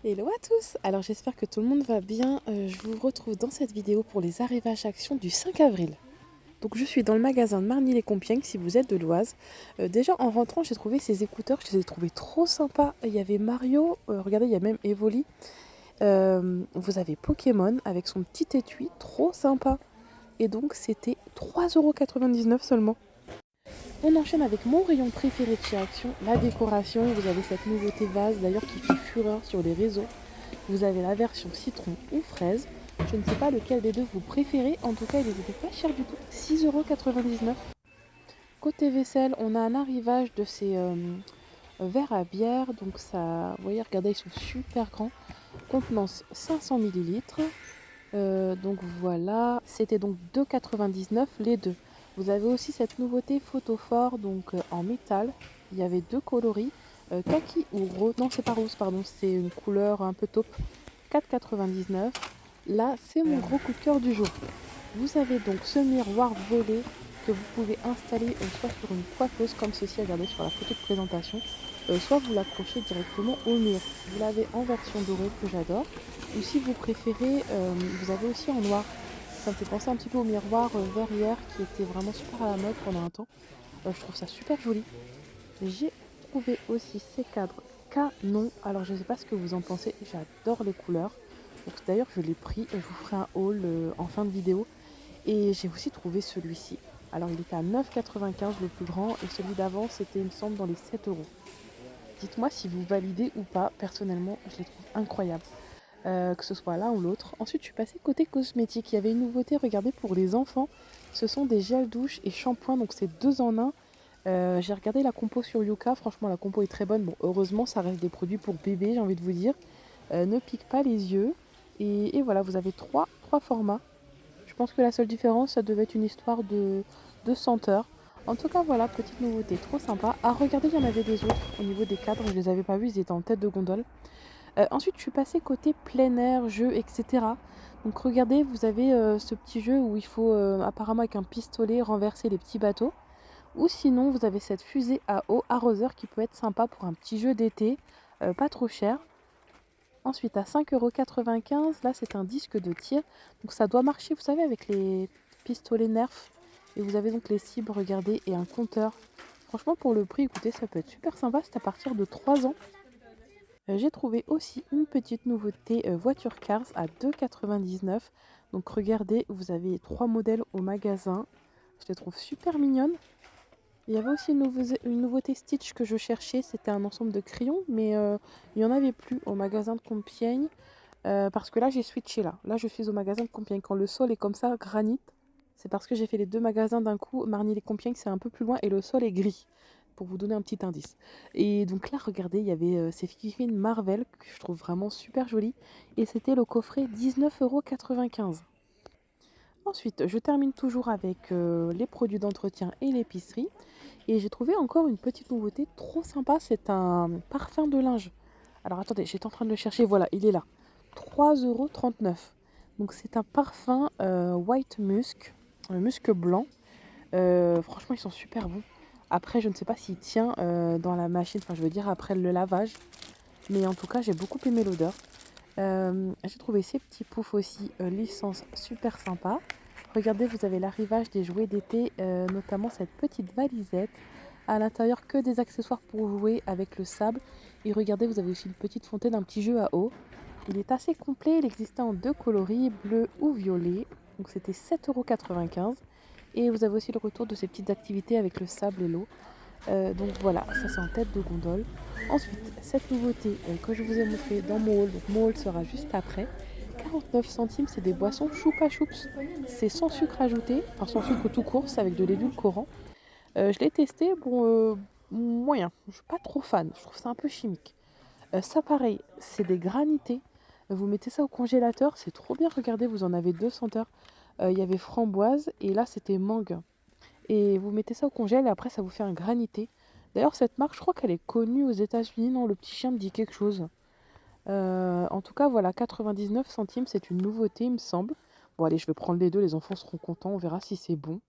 Hello à tous! Alors j'espère que tout le monde va bien. Je vous retrouve dans cette vidéo pour les arrivages actions du 5 avril. Donc je suis dans le magasin de Marny-les-Compiègnes si vous êtes de l'Oise. Déjà en rentrant j'ai trouvé ces écouteurs, je les ai trouvés trop sympas. Il y avait Mario, regardez il y a même Evoli. Vous avez Pokémon avec son petit étui, trop sympa. Et donc c'était 3,99 € seulement. On enchaîne avec mon rayon préféré de chez Action, la décoration. Vous avez cette nouveauté vase d'ailleurs qui fait fureur sur les réseaux. Vous avez la version citron ou fraise. Je ne sais pas lequel des deux vous préférez. En tout cas, il n'était pas cher du tout. 6,99 €. Côté vaisselle, on a un arrivage de ces verres à bière. Donc ça, vous voyez, regardez, ils sont super grands. Contenance 500 millilitres. Donc voilà, c'était donc 2,99 € les deux. Vous avez aussi cette nouveauté photophore, donc en métal. Il y avait deux coloris, kaki ou rose. Non, c'est pas rose, pardon, c'est une couleur un peu taupe. 4,99 €. Là, c'est mon gros coup de cœur du jour. Vous avez donc ce miroir volé que vous pouvez installer soit sur une coiffeuse comme ceci, regardez sur la photo de présentation, soit vous l'accrochez directement au mur. Vous l'avez en version dorée que j'adore, ou si vous préférez, vous avez aussi en noir. Ça me fait penser un petit peu au miroir verrière qui était vraiment super à la mode pendant un temps. Je trouve ça super joli. J'ai trouvé aussi ces cadres canon. Alors je ne sais pas ce que vous en pensez, j'adore les couleurs. Donc d'ailleurs je l'ai pris, je vous ferai un haul en fin de vidéo. Et j'ai aussi trouvé celui-ci. Alors il était à 9,95 € le plus grand et celui d'avant c'était il me semble dans les 7 €. Dites-moi si vous validez ou pas, personnellement je les trouve incroyables. Que ce soit l'un ou l'autre. Ensuite je suis passée côté cosmétique, il y avait une nouveauté, regardez pour les enfants, ce sont des gels douche et shampoing, donc c'est deux en un. J'ai regardé la compo sur Yuka, franchement la compo est très bonne. Bon heureusement ça reste des produits pour bébé j'ai envie de vous dire. Ne pique pas les yeux. Et voilà, vous avez trois formats. Je pense que la seule différence, ça devait être une histoire de senteur. En tout cas, voilà, petite nouveauté, trop sympa. À regarder, il y en avait des autres au niveau des cadres, je les avais pas vus, ils étaient en tête de gondole. Ensuite, je suis passée côté plein air, jeu, etc. Donc regardez, vous avez ce petit jeu où il faut apparemment avec un pistolet renverser les petits bateaux. Ou sinon, vous avez cette fusée à eau arroseur qui peut être sympa pour un petit jeu d'été, pas trop cher. Ensuite, à 5,95 €, là, c'est un disque de tir. Donc ça doit marcher, vous savez, avec les pistolets Nerf. Et vous avez donc les cibles, regardez, et un compteur. Franchement, pour le prix, écoutez, ça peut être super sympa. C'est à partir de 3 ans. J'ai trouvé aussi une petite nouveauté voiture Cars à 2,99 €. Donc regardez, vous avez trois modèles au magasin. Je les trouve super mignonnes. Il y avait aussi une nouveauté Stitch que je cherchais, c'était un ensemble de crayons, mais il n'y en avait plus au magasin de Compiègne, parce que là j'ai switché là. Là je suis au magasin de Compiègne. Quand le sol est comme ça, granit, c'est parce que j'ai fait les deux magasins d'un coup. Marny-les-Compiègnes c'est un peu plus loin et le sol est gris, pour vous donner un petit indice. Et donc là regardez, il y avait ces figurines Marvel que je trouve vraiment super jolies, et c'était le coffret 19,95 €. Ensuite, je termine toujours avec les produits d'entretien et l'épicerie. Et j'ai trouvé encore une petite nouveauté trop sympa, c'est un parfum de linge. Alors attendez, j'étais en train de le chercher, voilà, il est là. 3,39 €. Donc c'est un parfum white musk, musc blanc. Franchement, ils sont super bons. Après, je ne sais pas s'il tient dans la machine, enfin je veux dire après le lavage. Mais en tout cas, j'ai beaucoup aimé l'odeur. J'ai trouvé ces petits poufs aussi, licence super sympa. Regardez, vous avez l'arrivage des jouets d'été, notamment cette petite valisette. À l'intérieur, que des accessoires pour jouer avec le sable. Et regardez, vous avez aussi une petite fontaine, un petit jeu à eau. Il est assez complet, il existait en deux coloris, bleu ou violet. Donc c'était 7,95 €. Et vous avez aussi le retour de ces petites activités avec le sable et l'eau. Donc voilà, ça c'est en tête de gondole. Ensuite, cette nouveauté que je vous ai montrée dans mon haul, donc mon haul sera juste après. 49 centimes, c'est des boissons Choupa Choups. C'est sans sucre ajouté, enfin sans sucre tout court, c'est avec de l'édulcorant. Je l'ai testé, bon, moyen, je suis pas trop fan, je trouve ça un peu chimique. Ça pareil, c'est des granités. Vous mettez ça au congélateur, c'est trop bien, regardez, vous en avez deux senteurs. Il y avait framboise et là c'était mangue. Et vous mettez ça au congèle et après ça vous fait un granité. D'ailleurs cette marque, je crois qu'elle est connue aux États-Unis, non? Le petit chien me dit quelque chose. En tout cas voilà, 99 centimes, c'est une nouveauté il me semble. Bon allez, je vais prendre les deux, les enfants seront contents, on verra si c'est bon.